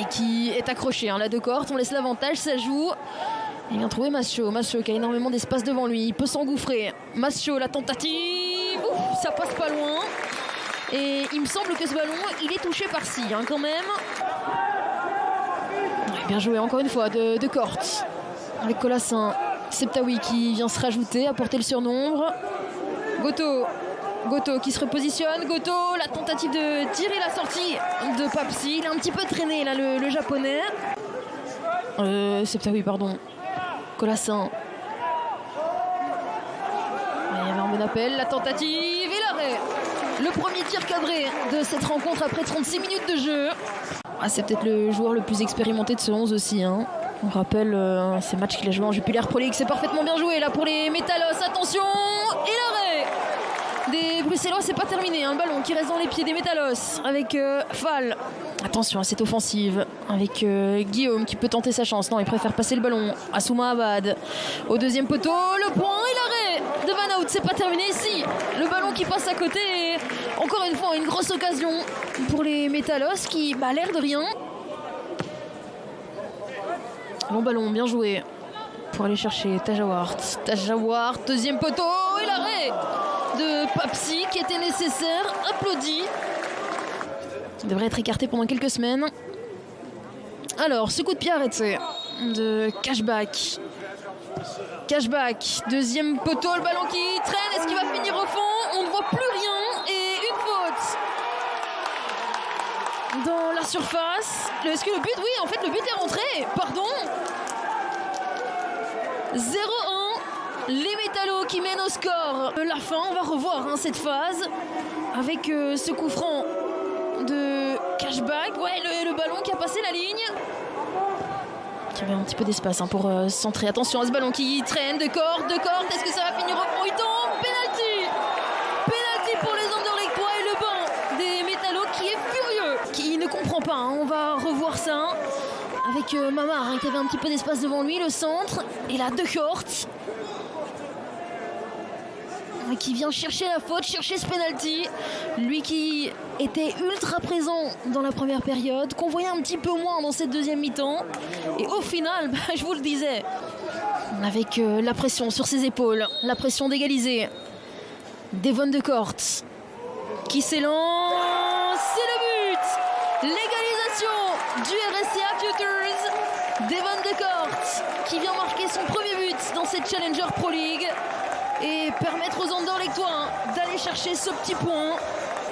et qui est accroché. La deux cordes, on laisse l'avantage, ça joue. Il vient trouver Mascio qui a énormément d'espace devant lui, il peut s'engouffrer. Mascio, la tentative, ouf, ça passe pas loin. Et il me semble que ce ballon, il est touché par-ci quand même. Ouais, bien joué encore une fois de Cort. Avec Colassin, Septaoui qui vient se rajouter, apporter le surnombre. Goto qui se repositionne. Goto, la tentative de tirer la sortie de Papsi. Il a un petit peu traîné là le japonais. Septaoui, pardon. Colassin. Il y avait un bon appel, la tentative et l'arrêt. Le premier tir cadré de cette rencontre après 36 minutes de jeu. C'est peut-être le joueur le plus expérimenté de ce 11 aussi. On rappelle ces matchs qu'il a joué en Jupiler Pro League. C'est parfaitement bien joué là pour les Métalos. Attention, et l'arrêt des Bruxellois, c'est pas terminé. Un ballon qui reste dans les pieds des Métalos avec Fall. Attention à cette offensive avec Guillaume qui peut tenter sa chance. Non, il préfère passer le ballon à Souma Abad. Au deuxième poteau, le point et l'arrêt de Van Hout. C'est pas terminé ici. Le ballon qui passe à côté. Et encore une fois, une grosse occasion pour les Métalos qui, l'air de rien. Long ballon, bien joué. Pour aller chercher Tajawart. Deuxième poteau et l'arrêt de Papsi qui était nécessaire. Applaudi. Il devrait être écarté pendant quelques semaines. Alors, ce coup de pied arrêté de Cashback. Deuxième poteau, le ballon qui traîne. Est-ce qu'il va finir au fond? On ne voit plus rien. Et une faute dans la surface. Est-ce que le but? Oui, en fait, le but est rentré. Pardon. 0-1. Les Métalos qui mènent au score. La fin, on va revoir cette phase avec ce coup franc de Cashback. Ouais, le ballon qui a passé la ligne. Il y avait un petit peu d'espace pour centrer. Attention à ce ballon qui traîne de Cort. Est-ce que ça va finir au fond? Il tombe. Penalty pour les Anderlechtois et le banc des Métalos qui est furieux, qui ne comprend pas. On va revoir ça avec Mamar qui avait un petit peu d'espace devant lui, le centre. Et là, de Cort qui vient chercher la faute, chercher ce penalty. Lui qui était ultra présent dans la première période, qu'on voyait un petit peu moins dans cette deuxième mi-temps. Et au final, je vous le disais, avec la pression sur ses épaules, la pression d'égaliser. Devon de Cort qui s'élance. C'est le but! L'égalisation du RSCA Futures. Devon de Cort qui vient marquer son premier but dans cette Challenger Pro League. Et permettre aux Anderlechtois d'aller chercher ce petit point.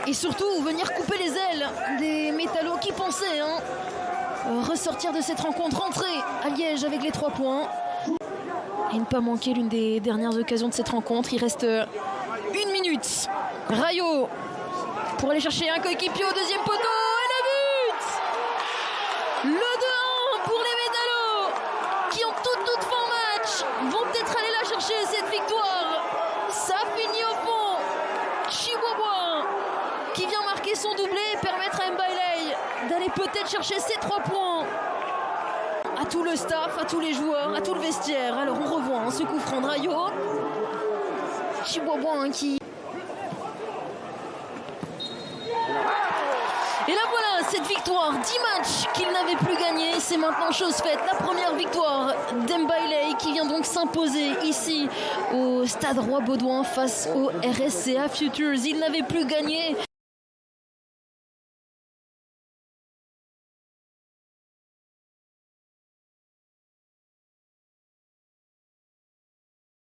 Et surtout venir couper les ailes des Métalos qui pensaient ressortir de cette rencontre, rentrer à Liège avec les 3 points. Et ne pas manquer l'une des dernières occasions de cette rencontre. Il reste 1 minute. Rayo pour aller chercher un coéquipier au deuxième poteau. Et le but! Le 2-1 pour les Métalos qui ont toute fin match vont peut-être aller la chercher cette victoire. Ça finit au fond. Chihuahua qui vient marquer son doublé et permettre à Mbailey d'aller peut-être chercher ses 3 points. À tout le staff, à tous les joueurs, à tout le vestiaire. Alors on revoit ce coup franc de Rayo. Chihuahua qui... Et là voilà, cette victoire, 10 matchs qu'il n'avait plus gagné, c'est maintenant chose faite. La première victoire d'Mbailey qui vient donc s'imposer ici au Stade Roi Baudouin face au RSCA Futures. Il n'avait plus gagné